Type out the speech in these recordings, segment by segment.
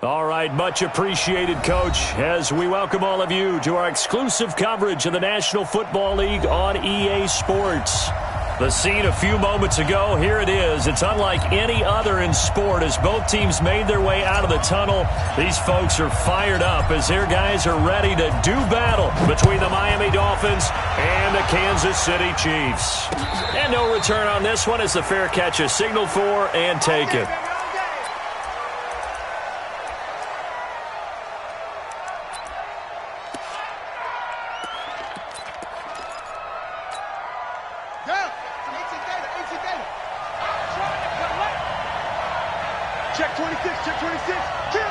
All right, much appreciated, Coach, as we welcome all of you to our exclusive coverage of the National Football League on EA Sports. The scene a few moments ago, here it is. It's unlike any other in sport as both teams made their way out of the tunnel. These folks are fired up as their guys are ready to do battle between the Miami Dolphins and the Kansas City Chiefs. And no return on this one as the fair catch is signaled for and taken. Check 26, check 26. Kill.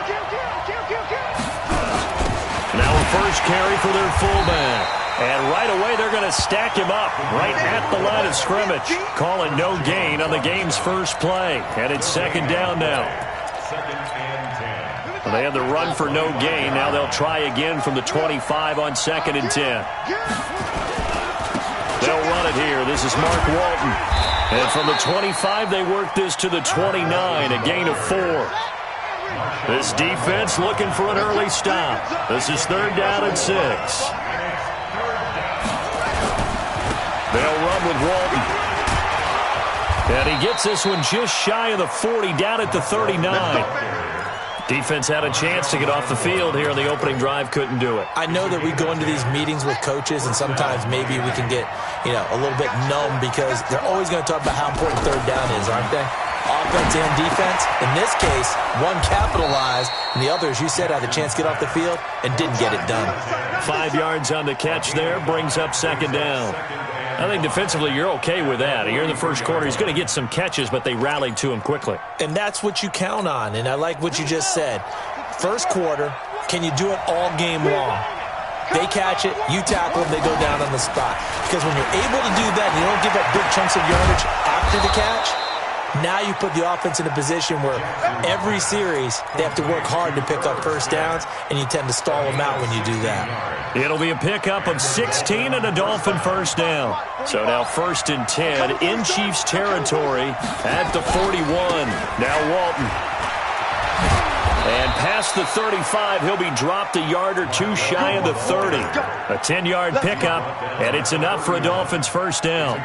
Now a first carry for their fullback. And right away they're going to stack him up right at the line of scrimmage. Calling no gain on the game's first play. And it's second down now. Well, they had the run for no gain. Now they'll try again from the 25 on 2nd and 10. They'll run it here. This is Mark Walton. And from the 25, they work this to the 29, a gain of 4. This defense looking for an early stop. This is 3rd down and 6. They'll run with Walton. And he gets this one just shy of the 40, down at the 39. Defense had a chance to get off the field here on the opening drive, couldn't do it. I know that we go into these meetings with coaches, and sometimes maybe we can get, a little bit numb because they're always going to talk about how important 3rd down is, aren't they? Offense and defense. In this case, one capitalized, and the other, as you said, had a chance to get off the field and didn't get it done. 5 yards on the catch there, brings up 2nd down. I think defensively you're okay with that. Here in the first quarter, he's going to get some catches, but they rallied to him quickly. And that's what you count on, and I like what you just said. First quarter, can you do it all game long? They catch it, you tackle them, they go down on the spot. Because when you're able to do that and you don't give up big chunks of yardage after the catch, now you put the offense in a position where every series they have to work hard to pick up first downs, and you tend to stall them out when you do that. It'll be a pickup of 16 and a Dolphin first down. So now 1st and 10 in Chiefs territory at the 41. Now Walton. And past the 35, he'll be dropped a yard or two shy of the 30. A 10-yard pickup, and it's enough for a Dolphins first down.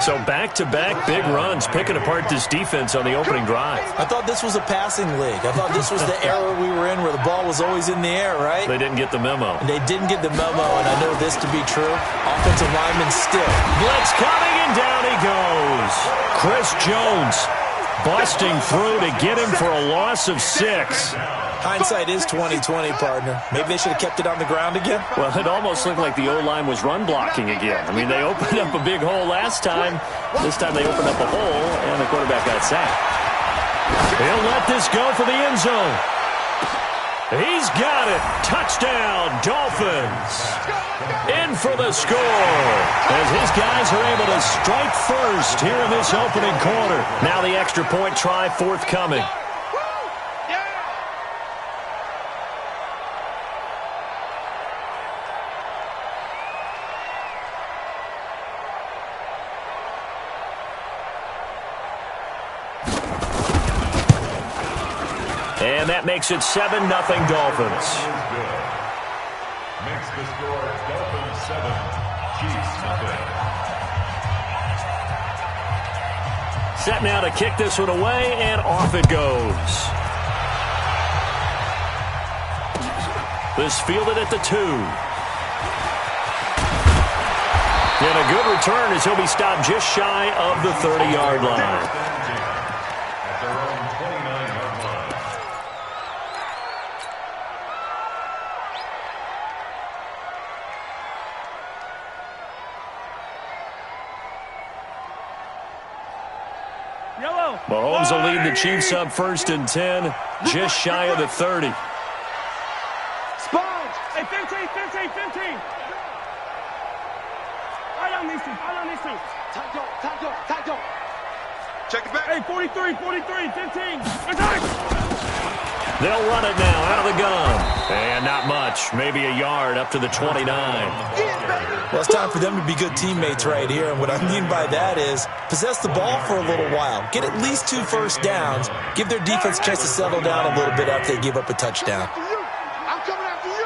So back-to-back big runs, picking apart this defense on the opening drive. I thought this was a passing league. I thought this was the era we were in where the ball was always in the air, right? They didn't get the memo. They didn't get the memo, and I know this to be true. Offensive lineman still. Blitz coming, and down he goes. Chris Jones busting through to get him for a loss of 6. Hindsight is 20/20, partner. Maybe they should have kept it on the ground again. Well, it almost looked like the O-line was run blocking again. I mean, they opened up a big hole last time. This time they opened up a hole, and the quarterback got sacked. He'll let this go for the end zone. He's got it. Touchdown, Dolphins. In for the score as his guys are able to strike first here in this opening quarter. Now the extra point try forthcoming. And that makes it 7-0 Dolphins. Makes the score Dolphins 7, Chiefs nothing. Set now to kick this one away, and off it goes. This fielded at the 2. And a good return as he'll be stopped just shy of the 30-yard line. Mahomes will lead the Chiefs up 1st and 10, just shy of the 30. Sponge! Hey, 15. Eye on these two. Tight up. Check it back. Hey, 43, 15. It's They'll run it now out of the gun. And not much. Maybe a yard up to the 29. Well, it's time for them to be good teammates right here. And what I mean by that is possess the ball for a little while. Get at least 2 first downs. Give their defense a chance to settle down a little bit after they give up a touchdown. I'm coming after you.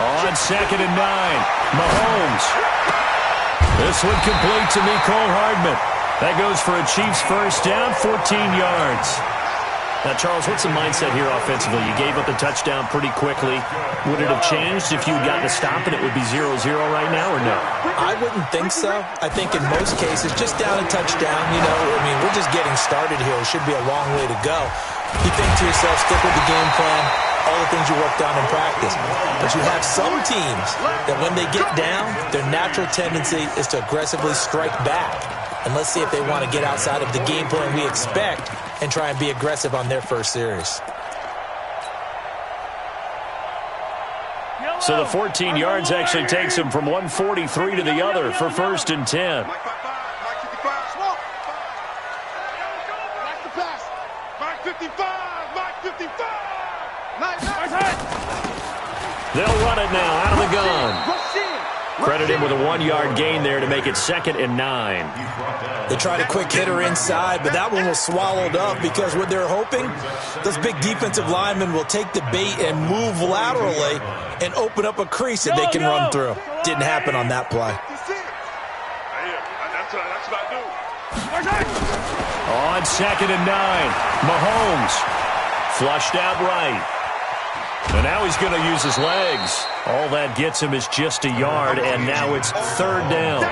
On 2nd and 9, Mahomes. This one complete to Mecole Hardman. That goes for a Chiefs first down, 14 yards. Now, Charles, what's the mindset here offensively? You gave up a touchdown pretty quickly. Would it have changed if you had gotten a stop and it would be 0-0 right now, or no? I wouldn't think so. I think in most cases, just down a touchdown, we're just getting started here. It should be a long way to go. You think to yourself, stick with the game plan, all the things you worked on in practice. But you have some teams that when they get down, their natural tendency is to aggressively strike back. And let's see if they want to get outside of the game plan we expect and try and be aggressive on their first series. So the 14 yards actually takes him from 143 to the other for 1st and 10. They'll run it now out of the gun. Credit him with a 1-yard gain there to make it 2nd and 9. They tried a quick hitter inside, but that one was swallowed up because what they're hoping, those big defensive linemen will take the bait and move laterally and open up a crease that they can run through. Didn't happen on that play. On 2nd and 9, Mahomes flushed out right. And now he's going to use his legs. All that gets him is just a yard, and now it's 3rd down.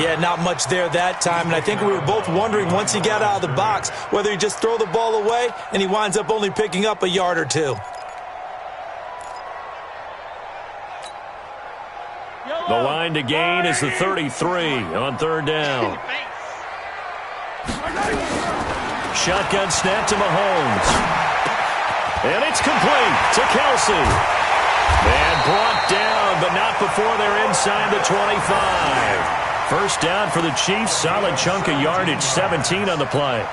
Yeah, not much there that time, and I think we were both wondering once he got out of the box whether he'd just throw the ball away, and he winds up only picking up a yard or 2. The line to gain is the 33 on 3rd down. Shotgun snap to Mahomes. And it's complete to Kelsey. And brought down, but not before they're inside the 25. First down for the Chiefs. Solid chunk of yardage, 17 on the play.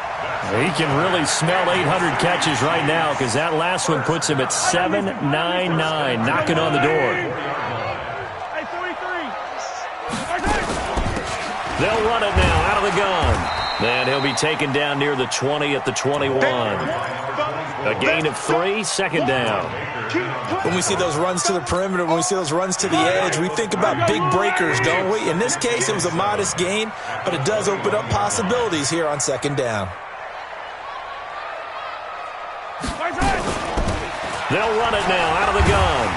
He can really smell 800 catches right now because that last one puts him at 799, knocking on the door. They'll run it now out of the gun. And he'll be taken down near the 20 at the 21. A gain of 3, 2nd down. When we see those runs to the perimeter, when we see those runs to the edge, we think about big breakers, don't we? In this case, it was a modest gain, but it does open up possibilities here on 2nd down. They'll run it now out of the gun.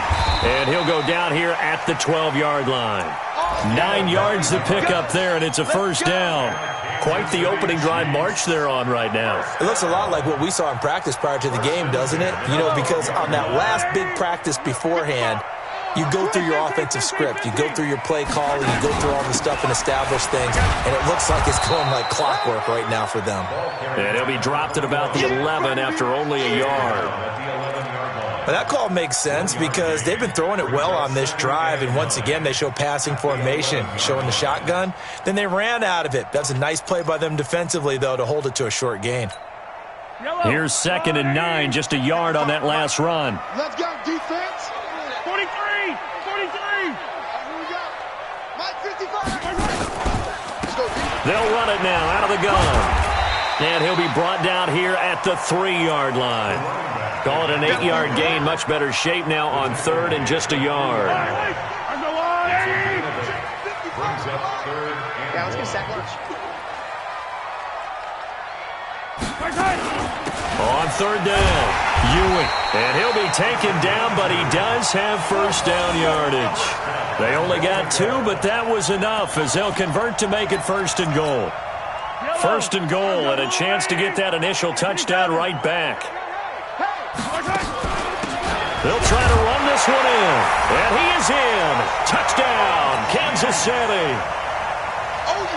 And he'll go down here at the 12-yard line. 9 yards to pick up there, and it's a first down. Quite the opening drive march they're on right now. It looks a lot like what we saw in practice prior to the game, doesn't it? Because on that last big practice beforehand, you go through your offensive script. You go through your play calling. You go through all the stuff and establish things. And it looks like it's going like clockwork right now for them. And he'll be dropped at about the 11 after only a yard. But that call makes sense because they've been throwing it well on this drive, and once again they show passing formation, showing the shotgun. Then they ran out of it. That's a nice play by them defensively, though, to hold it to a short gain. Here's 2nd and 9, just a yard on that last run. Let's go, defense. 43. Here we go. Mike 55. Let's go, defense. They'll run it now out of the gun. And he'll be brought down here at the 3-yard line. Call it an 8-yard gain. Much better shape now on 3rd and just a yard. Yeah, let's get a sack lunch. On 3rd down, Ewing. And he'll be taken down, but he does have first down yardage. They only got 2, but that was enough as they'll convert to make it 1st and goal. 1st and goal and a chance to get that initial touchdown right back. They'll try to run this one in. And he is in. Touchdown, Kansas City.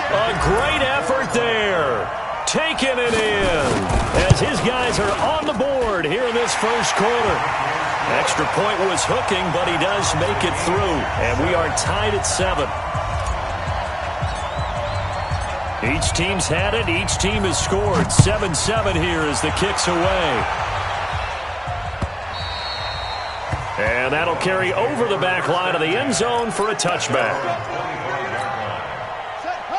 A great effort there. Taking it in as his guys are on the board here in this first quarter. Extra point was hooking, but he does make it through. And we are tied at 7. Each team's had it. Each team has scored. 7-7 here as the kick's away. And that'll carry over the back line of the end zone for a touchback.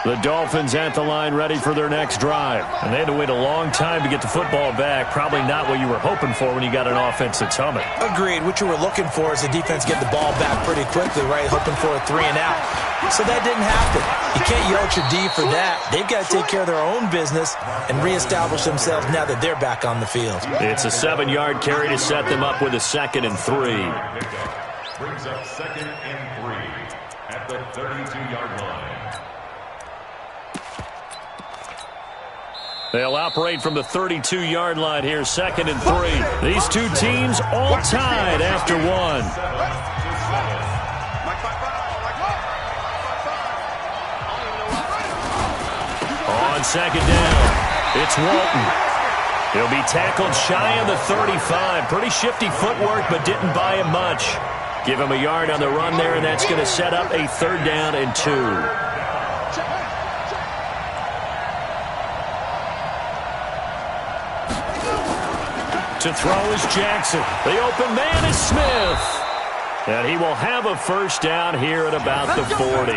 The Dolphins at the line ready for their next drive. And they had to wait a long time to get the football back. Probably not what you were hoping for when you got an offense that's humming. Agreed. What you were looking for is the defense get the ball back pretty quickly, right? Hoping for a 3-and-out. So that didn't happen. You can't yell at your D for that. They've got to take care of their own business and reestablish themselves now that they're back on the field. It's a 7-yard carry to set them up with a 2nd and 3. Brings up 2nd and 3 at the 32-yard line. They'll operate from the 32-yard line here, 2nd and 3. These two teams all tied after one. On 2nd down, it's Walton. He'll be tackled shy of the 35. Pretty shifty footwork, but didn't buy him much. Give him a yard on the run there, and that's going to set up a 3rd down and 2. To throw is Jackson. The open man is Smith. And he will have a 1st down here at about the 40.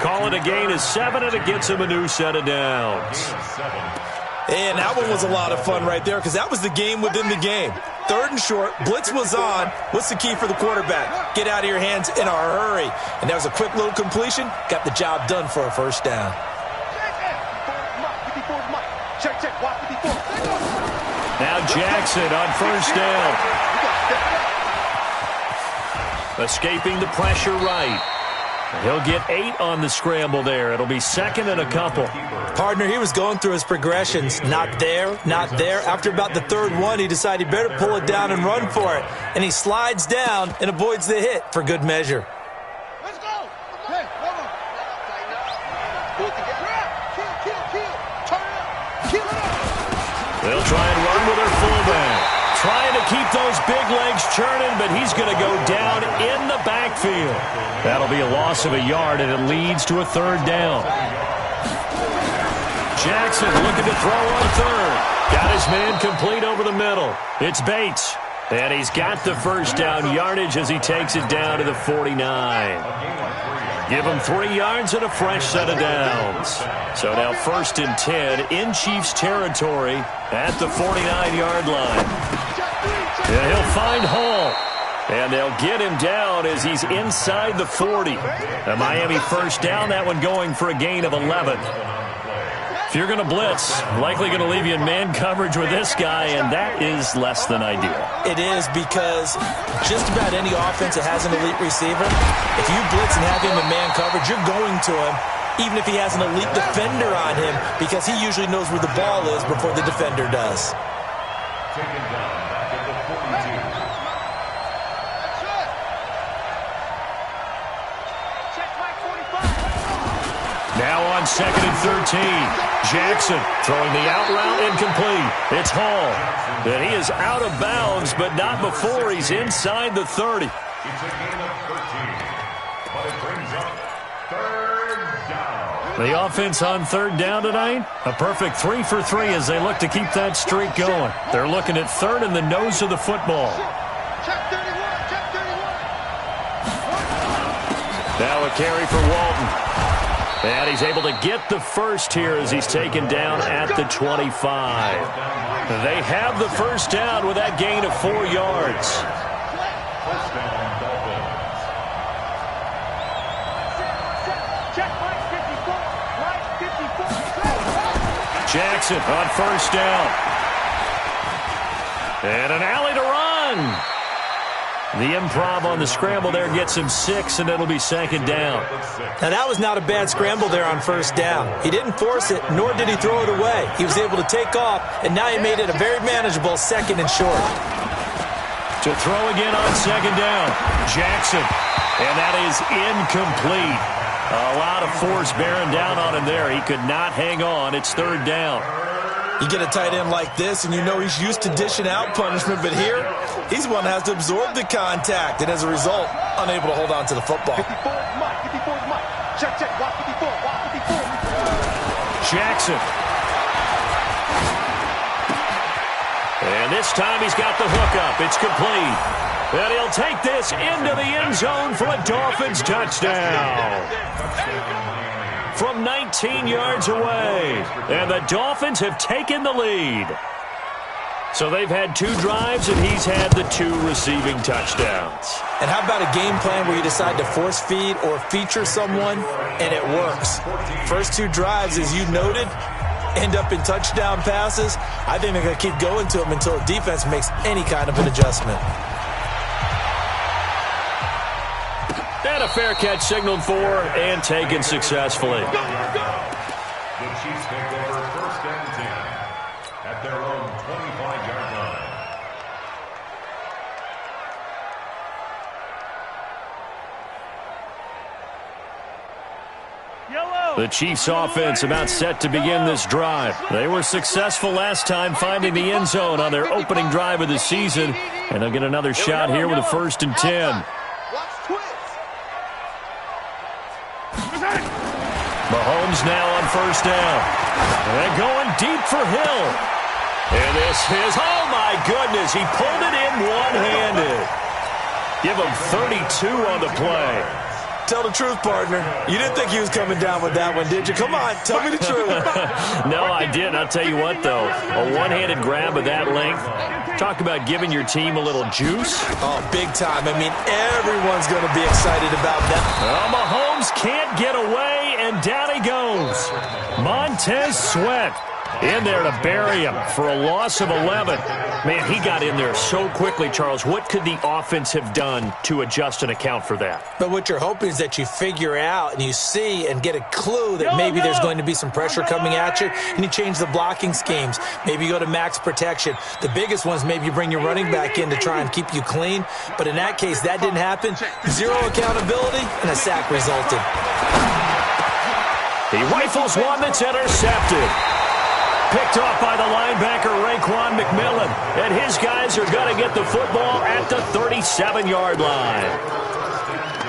Call it a gain of 7, and it gets him a new set of downs. And that one was a lot of fun right there because that was the game within the game. 3rd and short, blitz was on. What's the key for the quarterback? Get out of your hands in a hurry. And that was a quick little completion. Got the job done for a 1st down. Now Jackson on 1st down. Escaping the pressure right. He'll get 8 on the scramble there. It'll be 2nd and a couple. Partner, he was going through his progressions. Not there, not there. After about the 3rd one, he decided he better pull it down and run for it. And he slides down and avoids the hit for good measure. Let's go. Hey, come on. Pull it together. Kill. Turn it up. Kill it up. They'll try and run with their fullback. Trying to keep those big legs churning, but he's going to go down in the backfield. That'll be a loss of a yard, and it leads to a 3rd down. Jackson looking to throw on 3rd. Got his man complete over the middle. It's Bates. And he's got the 1st down yardage as he takes it down to the 49. Give him 3 yards and a fresh set of downs. So now 1st and 10 in Chiefs territory at the 49-yard line. And he'll find Hall. And they'll get him down as he's inside the 40. A Miami 1st down, that one going for a gain of 11. If you're going to blitz, likely going to leave you in man coverage with this guy, and that is less than ideal. It is because just about any offense that has an elite receiver, if you blitz and have him in man coverage, you're going to him, even if he has an elite defender on him, because he usually knows where the ball is before the defender does. Taken down back at the 42. Now on 2nd and 13. Jackson throwing the out route incomplete. It's Hall. And he is out of bounds, but not before he's inside the 30. It's a gain of 13, but it brings up 3rd down. The offense on 3rd down tonight, a perfect 3 for 3 as they look to keep that streak going. They're looking at 3rd in the nose of the football. Check 31. Now a carry for Walton. And he's able to get the 1st here as he's taken down at the 25. They have the 1st down with that gain of 4 yards. 1st down, Dolphins. Check Mike 54. Jackson on 1st down. And an alley to run. The improv on the scramble there gets him 6, and it'll be 2nd down. Now, that was not a bad scramble there on 1st down. He didn't force it, nor did he throw it away. He was able to take off, and now he made it a very manageable 2nd and short. To throw again on 2nd down, Jackson. And that is incomplete. A lot of force bearing down on him there. He could not hang on. It's 3rd down. You get a tight end like this, and you know he's used to dishing out punishment, but here, he's one that has to absorb the contact, and as a result, unable to hold on to the football. 54 is Mike. Check. Watch 54. Jackson. And this time he's got the hook up. It's complete. And he'll take this into the end zone for a Dolphins touchdown. From 19 yards away. And the Dolphins have taken the lead. So they've had 2 drives, and he's had the 2 receiving touchdowns. And how about a game plan where you decide to force feed or feature someone, and it works? First 2 drives, as you noted, end up in touchdown passes. I think they're going to keep going to them until the defense makes any kind of an adjustment. And a fair catch signaled for and taken successfully. The Chiefs take over 1st and 10 at their own 25-yard line. The Chiefs offense about set to begin this drive. They were successful last time finding the end zone on their opening drive of the season. And they'll get another shot here with a 1st and 10. Mahomes now on 1st down. And going deep for Hill. And this is, oh my goodness, he pulled it in one-handed. Give him 32 on the play. Tell the truth, partner. You didn't think he was coming down with that one, did you? Come on, tell me the truth. No, I didn't. I'll tell you what, though. A one-handed grab of that length. Talk about giving your team a little juice. Oh, big time. I mean, everyone's going to be excited about that. Well, Mahomes can't get away, and down he goes. Montez Sweat in there to bury him for a loss of 11. Man, he got in there so quickly, Charles. What could the offense have done to adjust and account for that? But what you're hoping is that you figure out and you see and get a clue that maybe there's going to be some pressure coming at you, and you change the blocking schemes. Maybe you go to max protection. The biggest ones, maybe you bring your running back in to try and keep you clean. But in that case, that didn't happen. 0 accountability, and a sack resulted. He rifles one that's intercepted. Picked off by the linebacker, Raekwon McMillan. And his guys are going to get the football at the 37-yard line.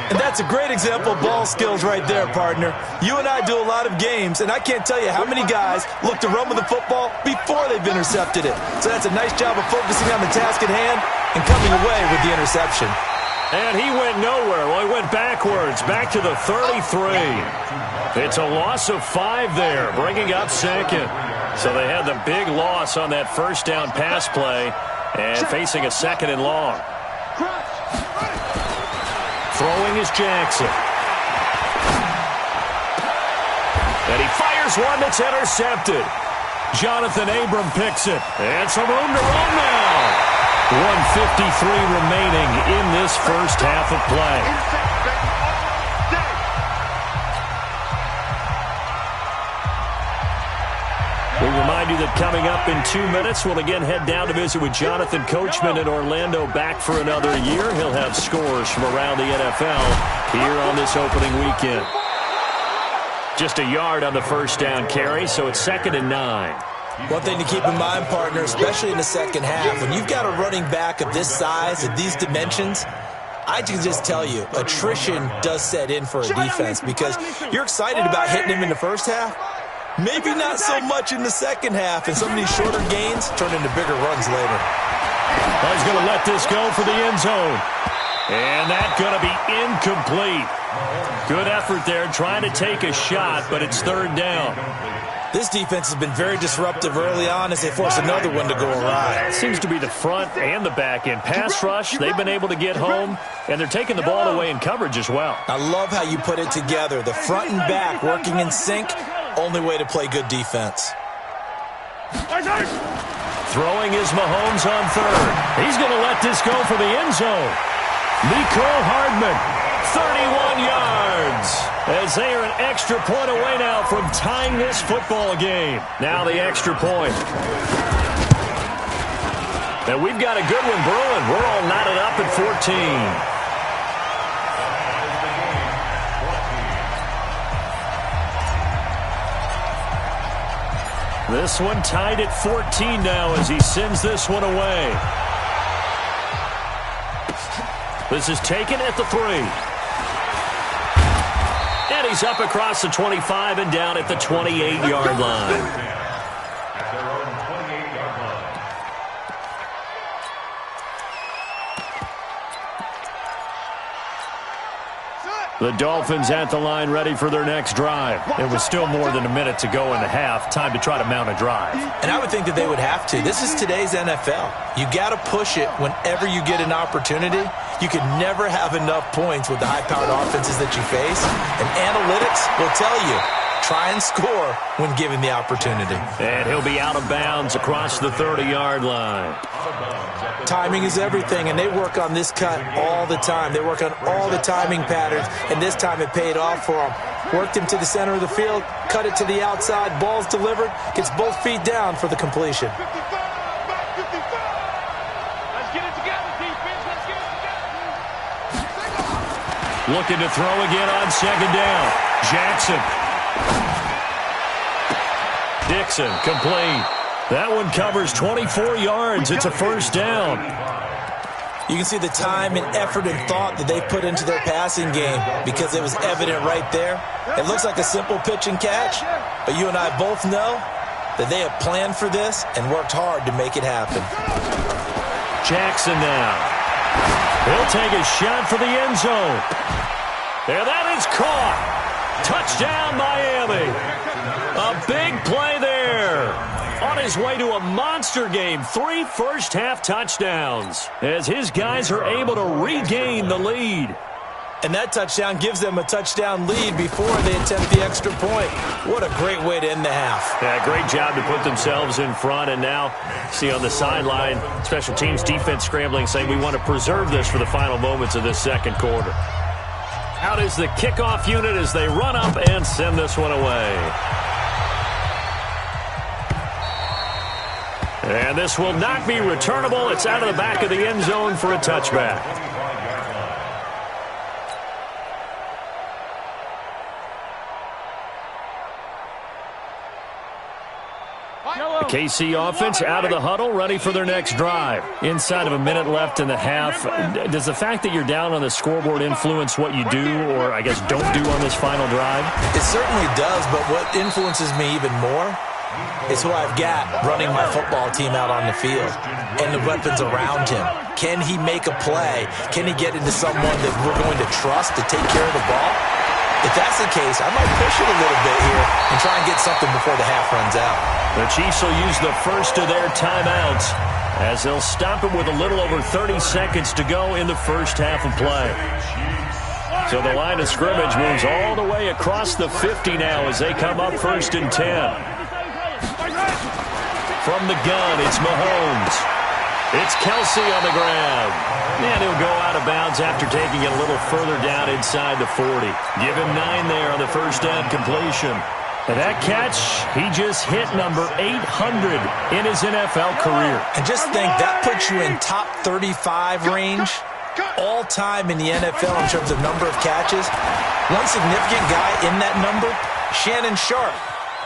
And that's a great example of ball skills right there, partner. You and I do a lot of games, and I can't tell you how many guys look to run with the football before they've intercepted it. So that's a nice job of focusing on the task at hand and coming away with the interception. And he went nowhere. Well, he went backwards, back to the 33. It's a loss of 5 there, bringing up 2nd. So they had the big loss on that 1st down pass play and facing a 2nd and long. Throwing is Jackson. And he fires one that's intercepted. Jonathan Abram picks it. And some room to run now. 1:53 remaining in this first half of play. We remind you that coming up in 2 minutes, we'll again head down to visit with Jonathan Coachman in Orlando, back for another year. He'll have scores from around the NFL here on this opening weekend. Just a yard on the 1st down carry, so it's 2nd and 9. One thing to keep in mind, partner, especially in the second half, when you've got a running back of this size, of these dimensions, I can just tell you, attrition does set in for a defense because you're excited about hitting him in the first half. Maybe not so much in the second half, and some of these shorter gains turn into bigger runs later. Well, he's going to let this go for the end zone. And that's going to be incomplete. Good effort there, trying to take a shot, but it's 3rd down. This defense has been very disruptive early on as they force another one to go awry. Seems to be the front and the back end. Pass rush, they've been able to get home, and they're taking the ball away in coverage as well. I love how you put it together. The front and back working in sync, only way to play good defense. Throwing is Mahomes on 3rd. He's going to let this go for the end zone. Mecole Hardman, 31 yards. As they are an extra point away now from tying this football game. Now the extra point. And we've got a good one brewing. We're all knotted up at 14. This one tied at 14 now as he sends this one away. This is taken at the 3. And he's up across the 25 and down at the 28-yard line. At their own 28-yard line. The Dolphins at the line, ready for their next drive. It was still more than a minute to go in the half. Time to try to mount a drive. And I would think that they would have to. This is today's NFL. You got to push it whenever you get an opportunity. You can never have enough points with the high-powered offenses that you face. And analytics will tell you, try and score when given the opportunity. And he'll be out of bounds across the 30-yard line. Timing is everything, and they work on this cut all the time. They work on all the timing patterns, and this time it paid off for them. Worked him to the center of the field, cut it to the outside, ball's delivered, gets both feet down for the completion. 55, back 55. Let's get it together, defense. Let's get it together. Looking to throw again on second down. Jackson. Dixon, complete. That one covers 24 yards. It's a first down. You can see the time and effort and thought that they put into their passing game because it was evident right there. It looks like a simple pitch and catch, but you and I both know that they have planned for this and worked hard to make it happen. Jackson now. He'll take a shot for the end zone. And that is caught. Touchdown, Miami. A big play there. On his way to a monster game, 3 first-half touchdowns, as his guys are able to regain the lead. And that touchdown gives them a touchdown lead before they attempt the extra point. What a great way to end the half. Yeah, great job to put themselves in front. And now, see on the sideline, special teams defense scrambling, saying we want to preserve this for the final moments of this second quarter. Out is the kickoff unit as they run up and send this one away. And this will not be returnable. It's out of the back of the end zone for a touchback. The KC offense out of the huddle, ready for their next drive. Inside of a minute left in the half. Does the fact that you're down on the scoreboard influence what you do, or I guess don't do on this final drive? It certainly does, but what influences me even more is who I've got running my football team out on the field and the weapons around him. Can he make a play? Can he get into someone that we're going to trust to take care of the ball? If that's the case, I might push it a little bit here and try and get something before the half runs out. The Chiefs will use the first of their timeouts as they'll stop it with a little over 30 seconds to go in the first half of play. So the line of scrimmage moves all the way across the 50 now as they come up 1st and 10. From the gun, it's Mahomes. It's Kelsey on the ground. And he'll go out of bounds after taking it a little further down inside the 40. Give him 9 there on the first down completion. And that catch, he just hit number 800 in his NFL career. And just think, that puts you in top 35 range all time in the NFL in terms of number of catches. One significant guy in that number, Shannon Sharp,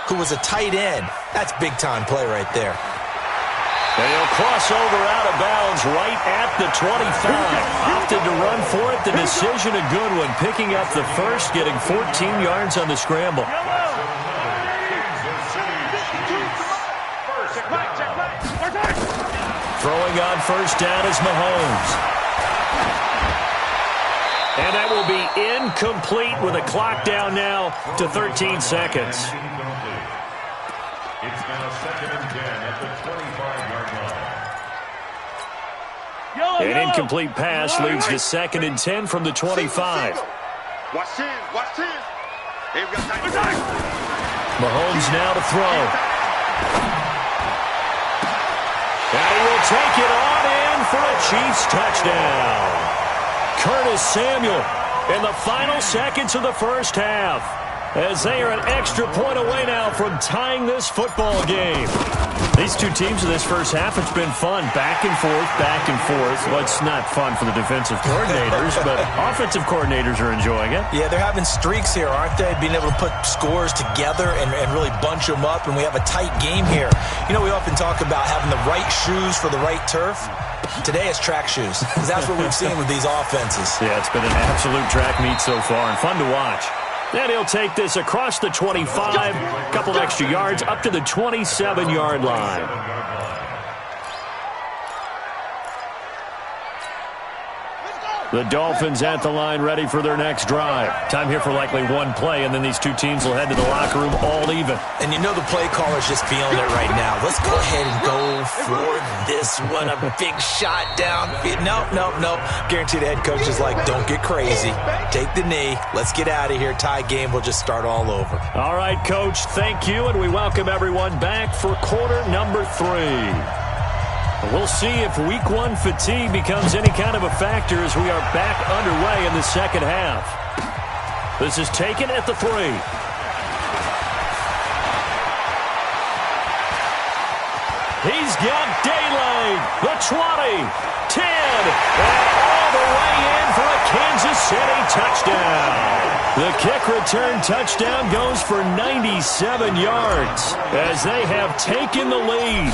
who was a tight end. That's big-time play right there. And he'll cross over out of bounds right at the 25. Opted to run for it. The decision a good one. Picking up the first, getting 14 yards on the scramble. Throwing on first down is Mahomes. And that will be incomplete with a clock down now to 13 seconds. It's now 2nd and 10 at the 25-yard line. An incomplete pass leads to 2nd and 10 from the 25. Watch 10, watch 10. Mahomes now to throw. And he will take it on in for a Chiefs touchdown. Curtis Samuel in the final seconds of the first half, as they are an extra point away now from tying this football game. These two teams in this first half, it's been fun. Back and forth, back and forth. Well, it's not fun for the defensive coordinators, but offensive coordinators are enjoying it. Yeah, they're having streaks here, aren't they? Being able to put scores together and really bunch them up, and we have a tight game here. You know, we often talk about having the right shoes for the right turf. Today it's track shoes, because that's what we've seen with these offenses. Yeah, it's been an absolute track meet so far, and fun to watch. And he'll take this across the 25, a couple extra yards, up to the 27-yard line. The Dolphins at the line, ready for their next drive. Time here for likely one play, and then these two teams will head to the locker room all even. And you know the play caller's just feeling it right now. Let's go ahead and go for this one. A big shot downfield. Nope. Guarantee the head coach is like, don't get crazy. Take the knee. Let's get out of here. Tie game will just start all over. All right, Coach, thank you, and we welcome everyone back for quarter number 3. We'll see if week 1 fatigue becomes any kind of a factor as we are back underway in the second half. This is taken at the 3. He's got daylight. The 20, 10, and all the way in for a Kansas City touchdown. The kick return touchdown goes for 97 yards as they have taken the lead.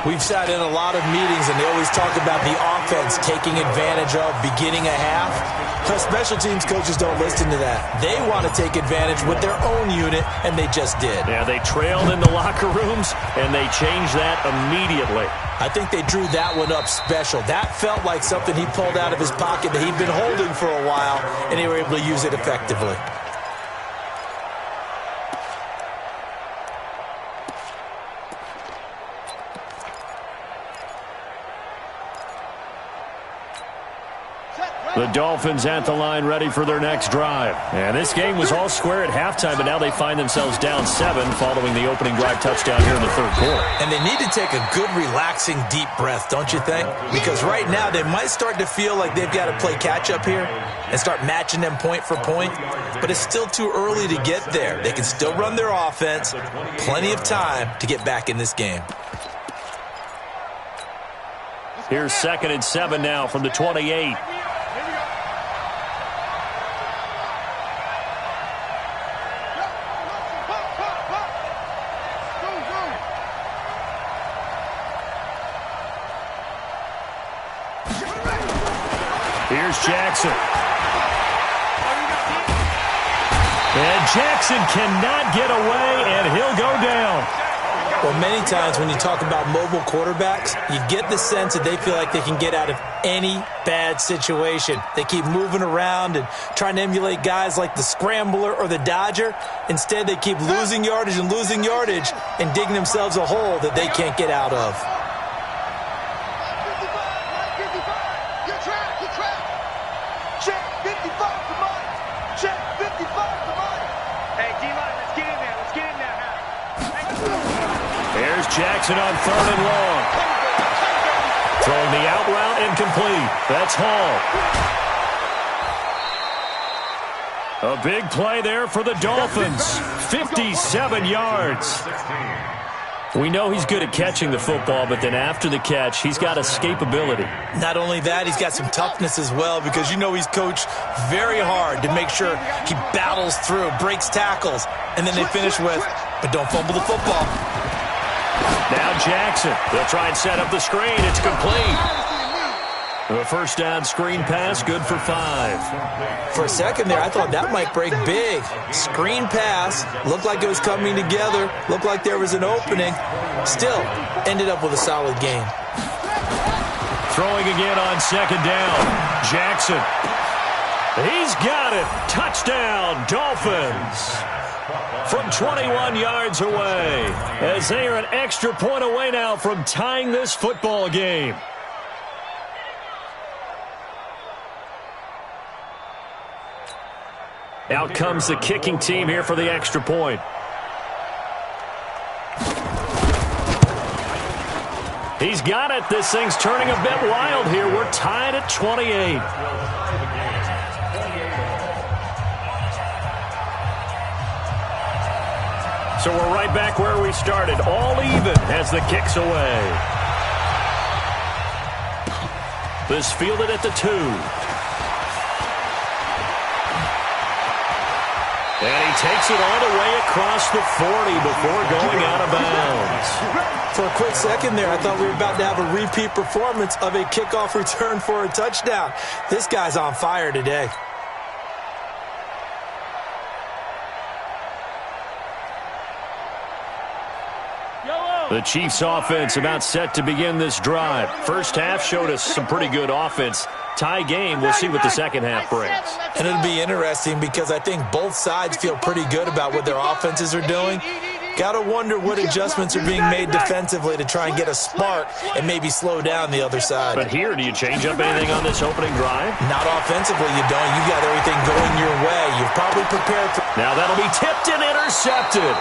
We've sat in a lot of meetings, and they always talk about the offense taking advantage of beginning a half. Our special teams coaches don't listen to that. They want to take advantage with their own unit, and they just did. Yeah, they trailed in the locker rooms, and they changed that immediately. I think they drew that one up special. That felt like something he pulled out of his pocket that he'd been holding for a while, and they were able to use it effectively. The Dolphins at the line, ready for their next drive. And this game was all square at halftime, but now they find themselves down 7 following the opening drive touchdown here in the third quarter. And they need to take a good, relaxing, deep breath, don't you think? Because right now they might start to feel like they've got to play catch-up here and start matching them point for point. But it's still too early to get there. They can still run their offense. Plenty of time to get back in this game. Here's 2nd and 7 now from the 28. Here's Jackson. And Jackson cannot get away, and he'll go down. Well, many times when you talk about mobile quarterbacks, you get the sense that they feel like they can get out of any bad situation. They keep moving around and trying to emulate guys like the scrambler or the dodger. Instead, they keep losing yardage and digging themselves a hole that they can't get out of. Jackson on 3rd and long. Throwing the out route incomplete. That's Hall. A big play there for the Dolphins. 57 yards. We know he's good at catching the football, but then after the catch, he's got escapability. Not only that, he's got some toughness as well, because you know he's coached very hard to make sure he battles through, breaks tackles, and then they finish with, but don't fumble the football. Now Jackson. They'll try and set up the screen. It's complete. A first down screen pass, good for 5. For a second there, I thought that might break big. Screen pass, looked like it was coming together, looked like there was an opening. Still, ended up with a solid gain. Throwing again on 2nd down. Jackson. He's got it. Touchdown, Dolphins. From 21 yards away, as they are an extra point away now from tying this football game. Out comes the kicking team here for the extra point. He's got it. This thing's turning a bit wild here. We're tied at 28. So we're right back where we started, all even as the kick's away. This fielded at the 2. And he takes it all the way across the 40 before going out of bounds. For a quick second there, I thought we were about to have a repeat performance of a kickoff return for a touchdown. This guy's on fire today. The Chiefs offense about set to begin this drive. First half showed us some pretty good offense. Tie game, we'll see what the second half brings. And it'll be interesting because I think both sides feel pretty good about what their offenses are doing. Got to wonder what adjustments are being made defensively to try and get a spark and maybe slow down the other side. But here, do you change up anything on this opening drive? Not offensively, you don't. You've got everything going your way. You've probably prepared for... Now that'll be tipped and intercepted.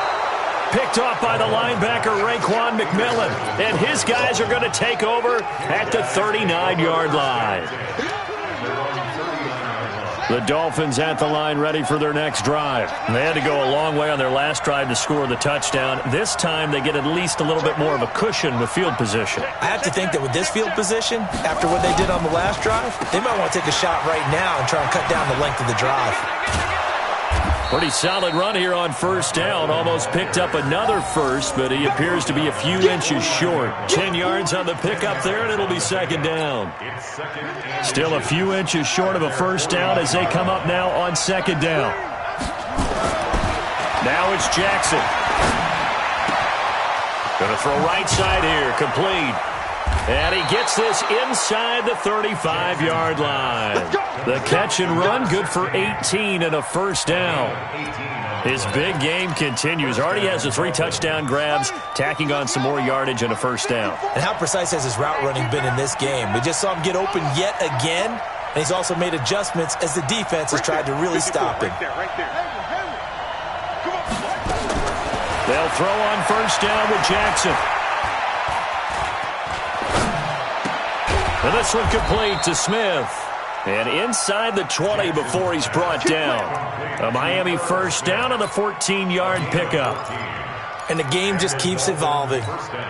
Picked off by the linebacker, Raekwon McMillan. And his guys are going to take over at the 39-yard line. The Dolphins at the line ready for their next drive. They had to go a long way on their last drive to score the touchdown. This time they get at least a little bit more of a cushion with field position. I have to think that with this field position, after what they did on the last drive, they might want to take a shot right now and try and cut down the length of the drive. Pretty solid run here on first down. Almost picked up another first, but he appears to be a few inches short. 10 yards on the pickup there, and it'll be second down. Still a few inches short of a first down as they come up now on second down. Now it's Jackson. Going to throw right side here, complete. And he gets this inside the 35-yard line. The catch and run, good for 18 and a first down. His big game continues. Already has the 3 touchdown grabs, tacking on some more yardage and a first down. And how precise has his route running been in this game? We just saw him get open yet again, and he's also made adjustments as the defense has tried to really stop him. They'll throw on first down with Jackson. And this one complete to Smith. And inside the 20 before he's brought down. A Miami first down on the 14-yard pickup. And the game just keeps evolving.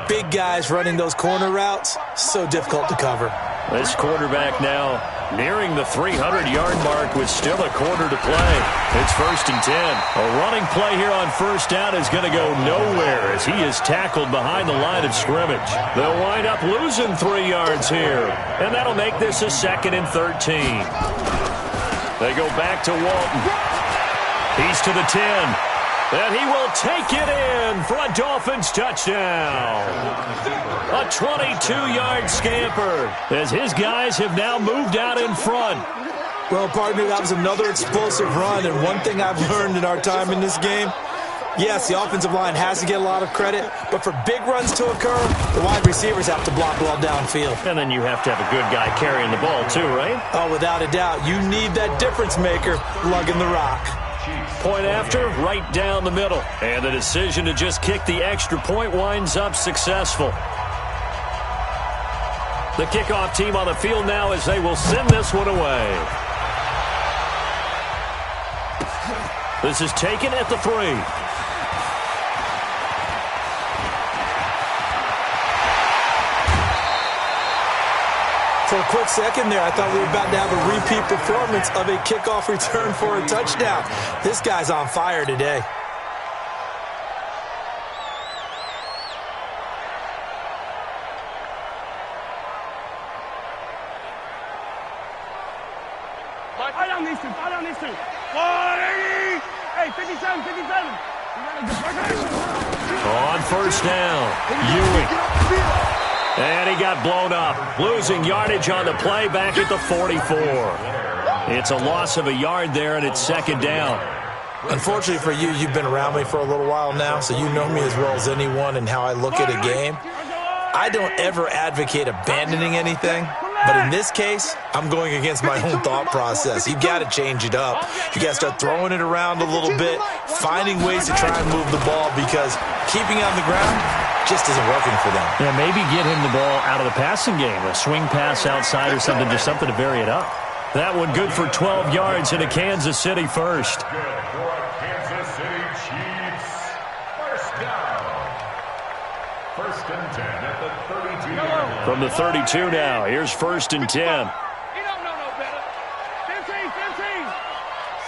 Big guys running those corner routes, so difficult to cover. This quarterback now nearing the 300-yard mark with still a quarter to play. It's first and 10. A running play here on first down is going to go nowhere as he is tackled behind the line of scrimmage. They'll wind up losing 3 yards here, and that'll make this a second and 13. They go back to Walton. He's to the 10. And he will take it in for a Dolphins touchdown. A 22-yard scamper as his guys have now moved out in front. Well, partner, that was another explosive run, and one thing I've learned in our time in this game, yes, the offensive line has to get a lot of credit, but for big runs to occur, the wide receivers have to block well downfield. And then you have to have a good guy carrying the ball too, right? Oh, without a doubt. You need that difference maker lugging the rock. Point after, right down the middle. And the decision to just kick the extra point winds up successful. The kickoff team on the field now as they will send this one away. This is taken at the 3. For a quick second there, I thought we were about to have a repeat performance of a kickoff return for a touchdown. This guy's on fire today. Fight on these two. Fight on these two. 180. Hey, 57, 57. On first down, Ewing. And he got blown up, losing yardage on the play back at the 44. It's a loss of a yard there, and it's second down. Unfortunately for you, you've been around me for a little while now, so you know me as well as anyone and how I look at a game. I don't ever advocate abandoning anything, but in this case, I'm going against my own thought process. You've got to change it up. You got to start throwing it around a little bit, finding ways to try and move the ball, because keeping it on the ground just isn't working for them. Yeah, maybe get him the ball out of the passing game, a swing pass outside or something, just something to vary it up. That one good for 12 yards and a Kansas City first. Good for Kansas City Chiefs. First down. First and 10 at the 32-yard line. From the 32 now, here's first and 10. You don't know no better. 15, 15.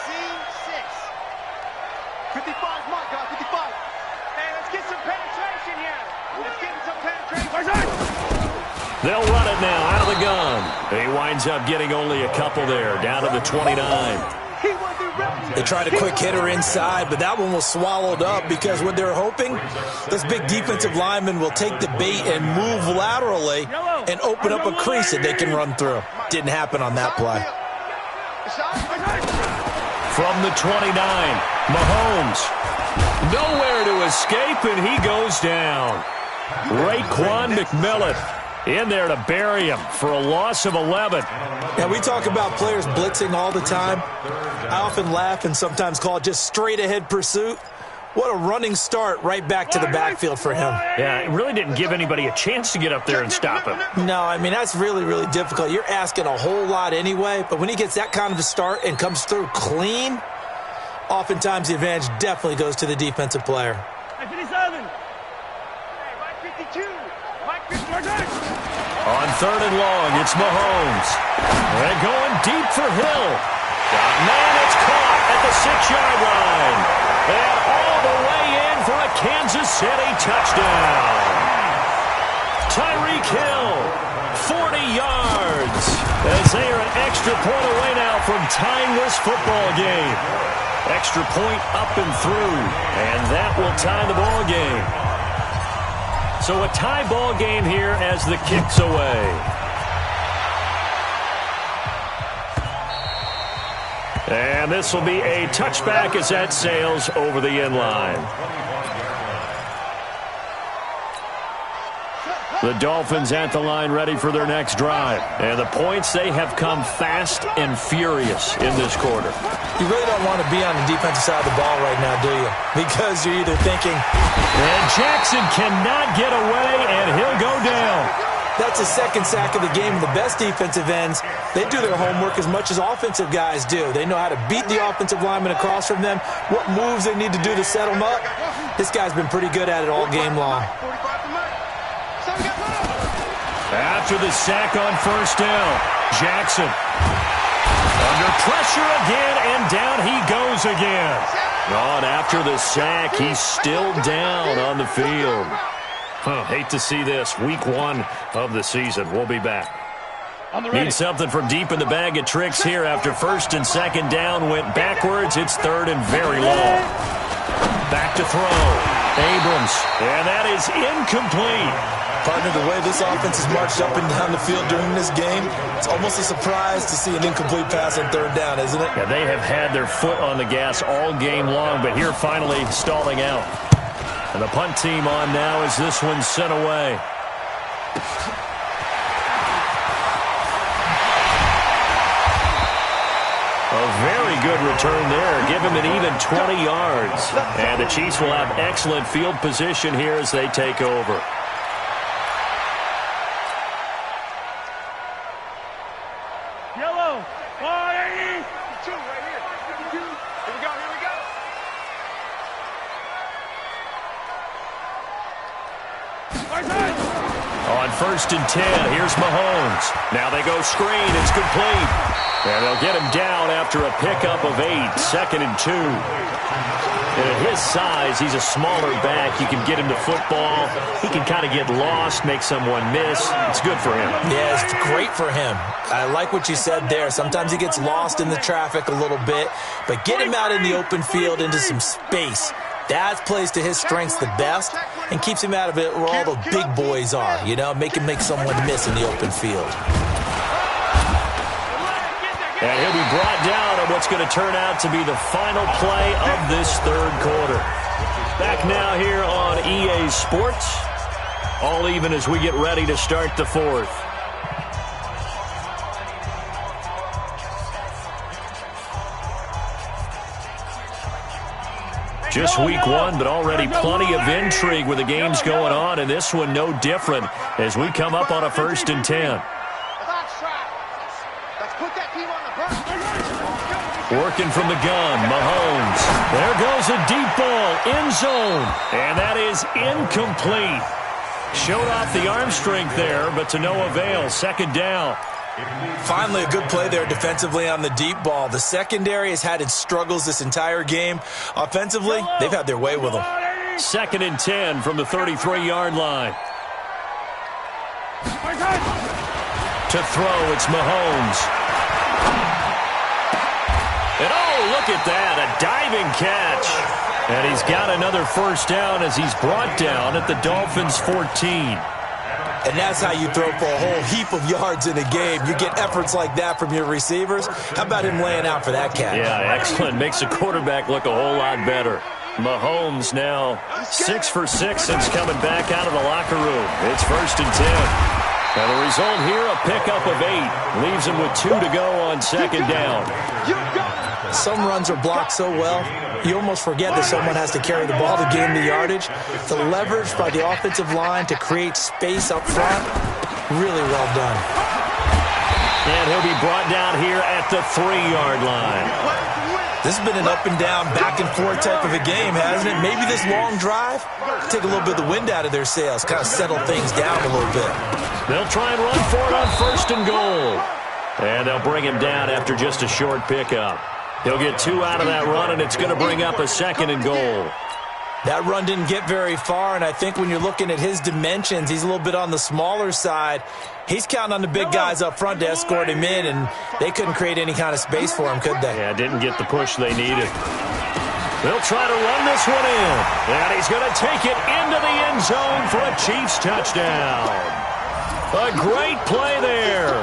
Scene 6. 55, my God, 55. Hey, let's get some penetration here. Let's get some penetration. They'll run it now out of the gun. He winds up getting only a couple there, down to the 29. They tried a quick hitter inside, but that one was swallowed up because what they're hoping, this big defensive lineman will take the bait and move laterally and open up a crease that they can run through. Didn't happen on that play. From the 29, Mahomes. Nowhere to escape, and he goes down. Raekwon McMillan in there to bury him for a loss of 11. Now, we talk about players blitzing all the time. I often laugh and sometimes call it just straight-ahead pursuit. What a running start right back to the backfield for him. Yeah, it really didn't give anybody a chance to get up there and stop him. No, I mean, that's really, really difficult. You're asking a whole lot anyway, but when he gets that kind of a start and comes through clean, oftentimes the advantage definitely goes to the defensive player. On 3rd and long, it's Mahomes. They're going deep for Hill. Man, it's caught at the 6-yard line. And all the way in for a Kansas City touchdown. Tyreek Hill, 40 yards. As they are an extra point away now from tying this football game. Extra point up and through. And that will tie the ball game. So a tie ball game here as the kick's away. And this will be a touchback as that sails over the end line. The Dolphins at the line ready for their next drive. And the points, they have come fast and furious in this quarter. You really don't want to be on the defensive side of the ball right now, do you? Because you're either thinking, and Jackson cannot get away, and he'll go down. That's a second sack of the game. The best defensive ends, they do their homework as much as offensive guys do. They know how to beat the offensive lineman across from them, what moves they need to do to set them up. This guy's been pretty good at it all game long. After the sack on 1st down, Jackson under pressure again, and down he goes again. On after the sack, he's still down on the field. Hate to see this. Week 1 of the season. We'll be back. Need something from deep in the bag of tricks here after 1st and 2nd down went backwards. It's 3rd and very long. Back to throw. Abrams. And that is incomplete. Partner, the way this offense has marched up and down the field during this game, it's almost a surprise to see an incomplete pass on 3rd down, isn't it? Yeah, they have had their foot on the gas all game long, but here finally stalling out. And the punt team on now as this one's sent away. A very good return there. Give him an even 20 yards. And the Chiefs will have excellent field position here as they take over. Yellow, 180. 2 right here. 52. Here we go, here we go. On 1st and 10, here's Mahomes. Now they go screen. It's complete. And they'll get him down after a pickup of 8. 2nd and 2. And at his size, he's a smaller back. You can get him to football. He can kind of get lost, make someone miss. It's good for him. Yeah, it's great for him. I like what you said there. Sometimes he gets lost in the traffic a little bit, but get him out in the open field into some space. That plays to his strengths the best and keeps him out of it where all the big boys are, you know, make him make someone miss in the open field. And he'll be brought down on what's going to turn out to be the final play of this 3rd quarter. Back now here on EA Sports. All even as we get ready to start the 4th. Just week 1, but already plenty of intrigue with the games going on, and this one no different as we come up on a 1st and 10. Working from the gun, Mahomes. There goes a deep ball, end zone, and that is incomplete. Showed off the arm strength there, but to no avail. 2nd down. Finally, a good play there defensively on the deep ball. The secondary has had its struggles this entire game. Offensively, they've had their way with them. 2nd and 10 from the 33-yard line. To throw, it's Mahomes. And oh, Look at that, a diving catch. And he's got another first down as he's brought down at the Dolphins' 14. And that's how you throw for a whole heap of yards in a game. You get efforts like that from your receivers. How about him laying out for that catch? Yeah, excellent. Makes the quarterback look a whole lot better. Mahomes now 6 for 6 since coming back out of the locker room. It's 1st and 10. And the result here, a pickup of 8. Leaves him with 2 to go on 2nd down. Some runs are blocked so well, you almost forget that someone has to carry the ball to gain the yardage. The leverage by the offensive line to create space up front, really well done. And he'll be brought down here at the 3-yard line. This has been an up-and-down, back-and-forth type of a game, hasn't it? Maybe this long drive, take a little bit of the wind out of their sails, kind of settle things down a little bit. They'll try and run for it on 1st and goal. And they'll bring him down after just a short pickup. He'll get 2 out of that run, and it's going to bring up a 2nd and goal. That run didn't get very far, and I think when you're looking at his dimensions, he's a little bit on the smaller side. He's counting on the big guys up front to escort him in, and they couldn't create any kind of space for him, could they? Yeah, didn't get the push they needed. They'll try to run this one in, and he's going to take it into the end zone for a Chiefs touchdown. A great play there.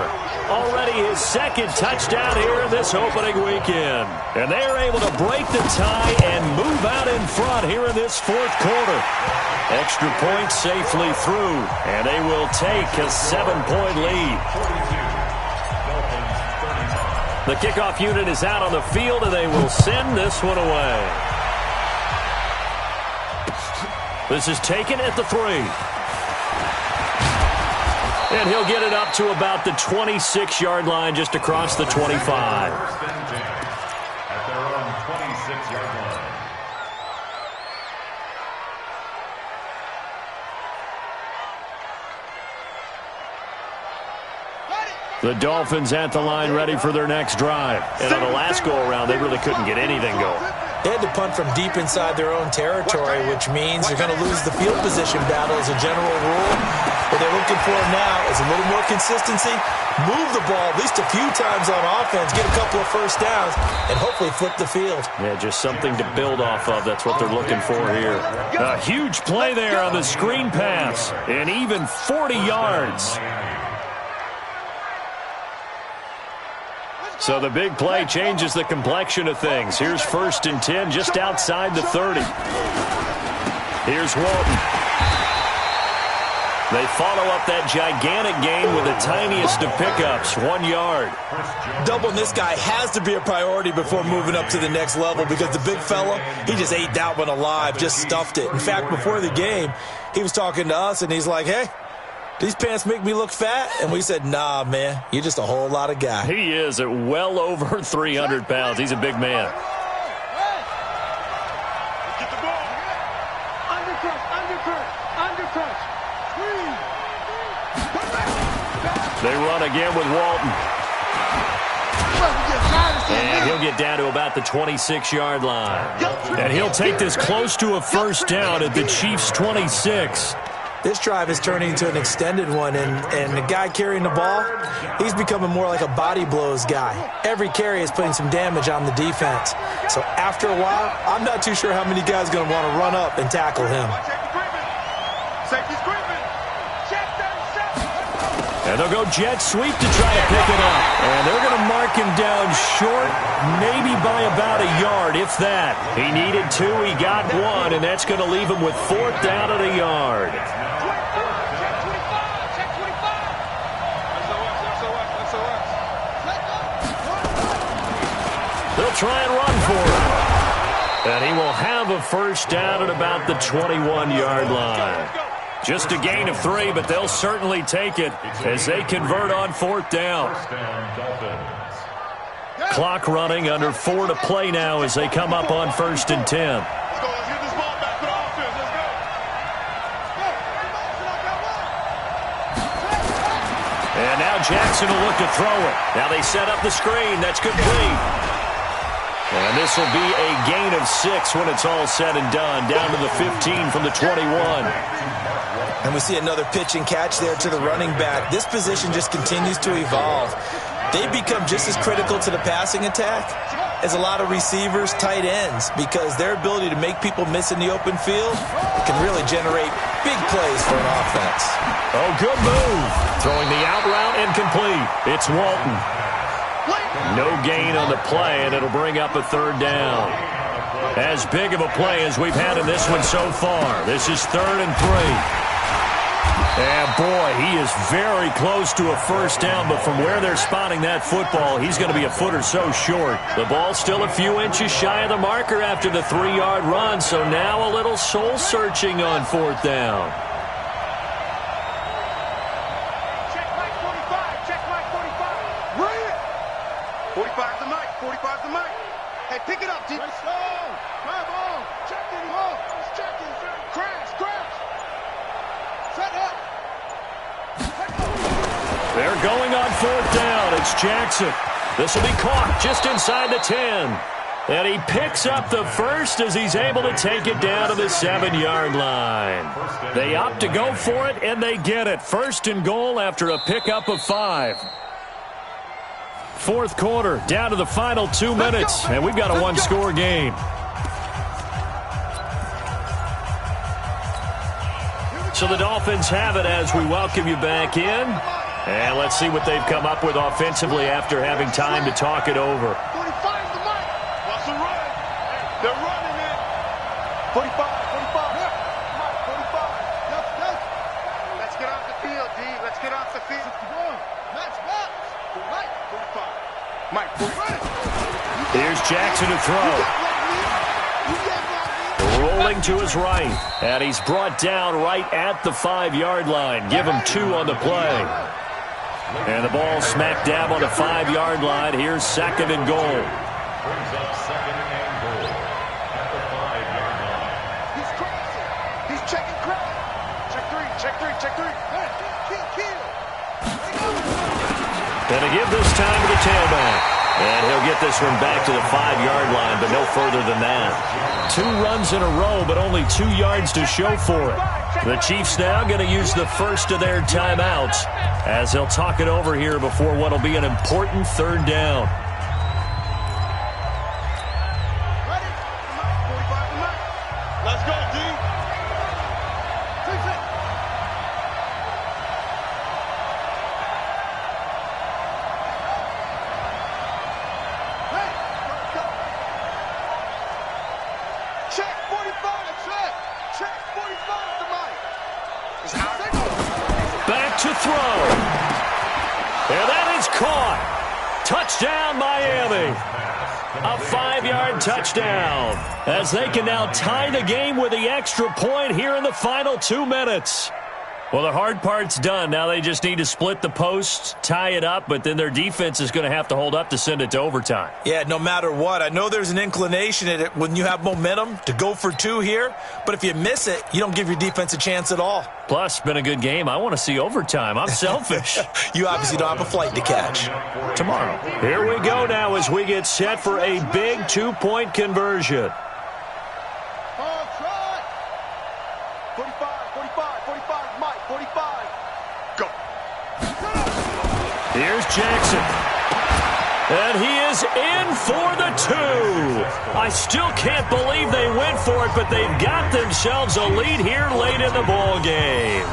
Already his 2nd touchdown here this opening weekend. And they are able to break the tie and move out in front here in this 4th quarter. Extra point safely through, and they will take a 7-point lead. The kickoff unit is out on the field, and they will send this one away. This is taken at the 3. And he'll get it up to about the 26-yard line, just across the 25. At their own 26-yard line. The Dolphins at the line ready for their next drive. And on the last go-around, they really couldn't get anything going. They had to punt from deep inside their own territory, which means you're going to lose the field position battle as a general rule. What they're looking for now is a little more consistency, move the ball at least a few times on offense, get a couple of first downs, and hopefully flip the field. Yeah, just something to build off of. That's what they're looking for here. A huge play there on the screen pass, and even 40 yards. So the big play changes the complexion of things. Here's 1st and 10 just outside the 30. Here's Walton. They follow up that gigantic gain with the tiniest of pickups, 1 yard. Doubling this guy has to be a priority before moving up to the next level because the big fella, he just ate that one alive, just stuffed it. In fact, before the game, he was talking to us, and he's like, hey, these pants make me look fat? And we said, nah, man, you're just a whole lot of guy. He is at well over 300 pounds. He's a big man. Get the ball. Undercut. They run again with Walton. And he'll get down to about the 26-yard line. And he'll take this close to a first down at the Chiefs' 26. This drive is turning into an extended one, and the guy carrying the ball, he's becoming more like a body blows guy. Every carry is putting some damage on the defense. So after a while, I'm not too sure how many guys are going to want to run up and tackle him. And they'll go jet sweep to try to pick it up. And they're going to mark him down short, maybe by about a yard, if that. He needed 2, he got 1, and that's going to leave him with 4th down at a yard. They'll try and run for it. And he will have a first down at about the 21-yard line. Just a gain of 3, but they'll certainly take it as they convert on 4th down. Clock running, under 4 to play now as they come up on 1st and 10. And now Jackson will look to throw it. Now they set up the screen. That's complete. And this will be a gain of 6 when it's all said and done. Down to the 15 from the 21. And we see another pitch and catch there to the running back. This position just continues to evolve. They become just as critical to the passing attack is a lot of receivers, tight ends, because their ability to make people miss in the open field can really generate big plays for an offense. Oh, good move. Throwing the out route incomplete. It's Walton. No gain on the play, and it'll bring up a third down. As big of a play as we've had in this one so far. This is 3rd and 3. And, boy, he is very close to a first down, but from where they're spotting that football, he's going to be a foot or so short. The ball's still a few inches shy of the marker after the 3-yard run, so now a little soul-searching on 4th down. Check Mike 45. Check Mike 45. Run it. 45's the mic. 45's the mic. Hey, pick it up, D. Let's go. Come on. Check it. Check it. Crash. Set up. They're going on 4th down. It's Jackson. This will be caught just inside the 10. And he picks up the first as he's able to take it down to the 7-yard line. They opt to go for it, and they get it. 1st and goal after a pickup of 5. 4th quarter, down to the final 2 minutes, and we've got a one-score game. So the Dolphins have it as we welcome you back in. And let's see what they've come up with offensively after having time to talk it over. 45's the mic. What's the run? They're running it. 45. 45. Let's get off the field, D. Let's get off the field. Match box. Mike 45. Here's Jackson to throw. Rolling to his right. And he's brought down right at the 5-yard line. Give him 2 on the play. And the ball smack dab on the 5-yard line. Here's 2nd and goal. Brings up 2nd and goal at the 5-yard line. He's crossing. He's checking crack. Check 3. Kill. Gonna give this time to the tailback. And he'll get this one back to the 5-yard line, but no further than that. 2 runs in a row, but only 2 yards to show for it. The Chiefs now going to use the first of their timeouts as they'll talk it over here before what will be an important 3rd down. Ready? 45 the mic. Let's go, D. Check 45, check 45 the mic. Back to throw. And that is caught. Touchdown, Miami. A 5-yard touchdown as they can now tie the game with the extra point here in the final 2 minutes. Well, the hard part's done. Now they just need to split the posts, tie it up, but then their defense is going to have to hold up to send it to overtime. Yeah, no matter what. I know there's an inclination in it when you have momentum to go for 2 here, but if you miss it, you don't give your defense a chance at all. Plus, been a good game. I want to see overtime. I'm selfish. You obviously don't have a flight to catch. Tomorrow. Here we go now as we get set for a big 2-point conversion. 45, go. Here's Jackson. And he is in for the 2. I still can't believe they went for it, but they've got themselves a lead here late in the ball game.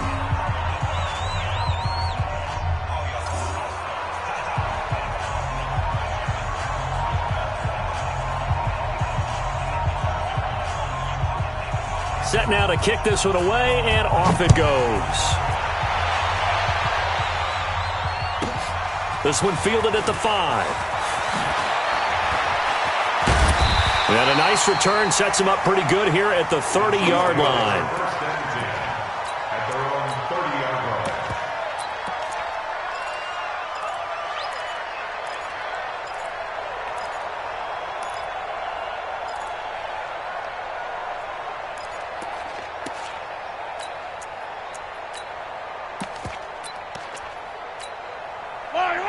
Set now to kick this one away, and off it goes. This one fielded at the 5. And a nice return sets him up pretty good here at the 30-yard line. At their own 30-yard line.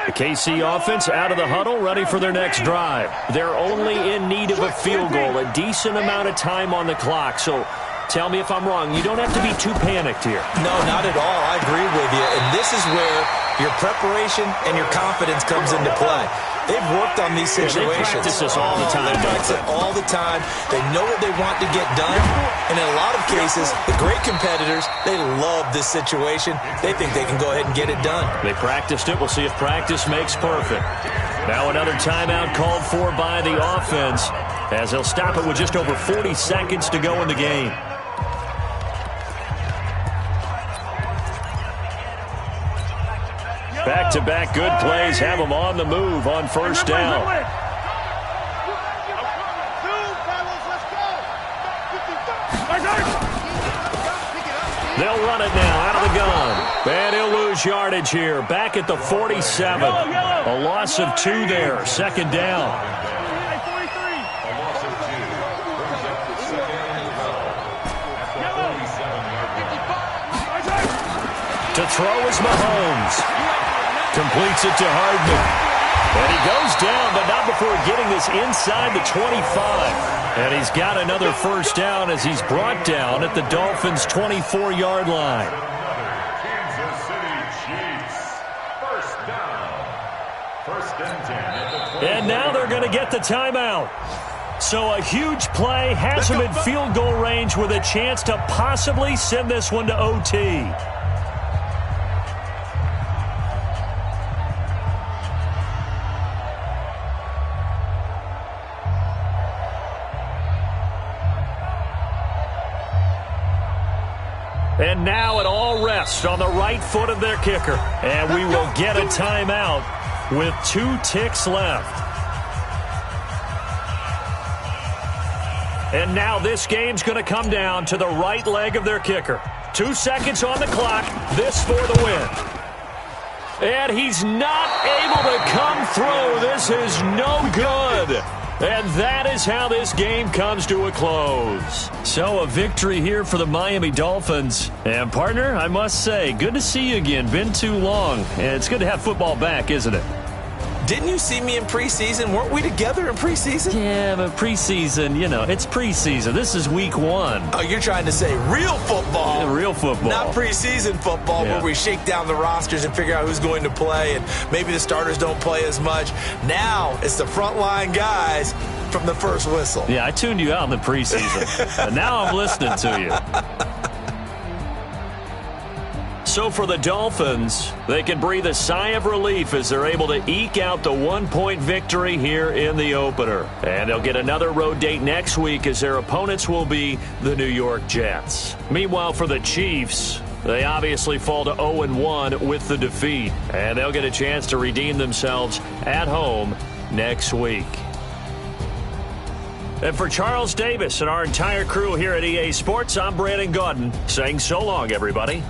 The KC offense out of the huddle, ready for their next drive. They're only in need of a field goal, a decent amount of time on the clock. So tell me if I'm wrong. You don't have to be too panicked here. No, not at all. I agree with you. And this is where your preparation and your confidence comes into play. They've worked on these situations. They practice this all the time. They practice it all the time. They know what they want to get done. And in a lot of cases, the great competitors, they love this situation. They think they can go ahead and get it done. They practiced it. We'll see if practice makes perfect. Now another timeout called for by the offense, as they'll stop it with just over 40 seconds to go in the game. Back-to-back good plays have them on the move on first down. They'll run it now out of the gun. And he'll lose yardage here. Back at the 47. A loss of 2 there. Second down. To throw is Mahomes. Completes it to Hardman. And he goes down, but not before getting this inside the 25. And he's got another first down as he's brought down at the Dolphins' 24-yard line. Kansas City Chiefs. First down. First and 10 at the 20. And now they're going to get the timeout. So a huge play has him in field goal range with a chance to possibly send this one to OT. And now it all rests on the right foot of their kicker. And we will get a timeout with 2 ticks left. And now this game's going to come down to the right leg of their kicker. 2 seconds on the clock. This for the win. And he's not able to come through. This is no good. And that is how this game comes to a close. So a victory here for the Miami Dolphins. And partner, I must say, good to see you again. Been too long. And it's good to have football back, isn't it? Didn't you see me in preseason? Weren't we together in preseason? Yeah, but preseason, you know, it's preseason. This is week 1. Oh, you're trying to say real football. Yeah, real football. Not preseason football where we shake down the rosters and figure out who's going to play, and maybe the starters don't play as much. Now it's the frontline guys from the first whistle. Yeah, I tuned you out in the preseason. And now I'm listening to you. So for the Dolphins, they can breathe a sigh of relief as they're able to eke out the 1-point victory here in the opener. And they'll get another road date next week as their opponents will be the New York Jets. Meanwhile, for the Chiefs, they obviously fall to 0-1 with the defeat. And they'll get a chance to redeem themselves at home next week. And for Charles Davis and our entire crew here at EA Sports, I'm Brandon Gaudin saying so long, everybody.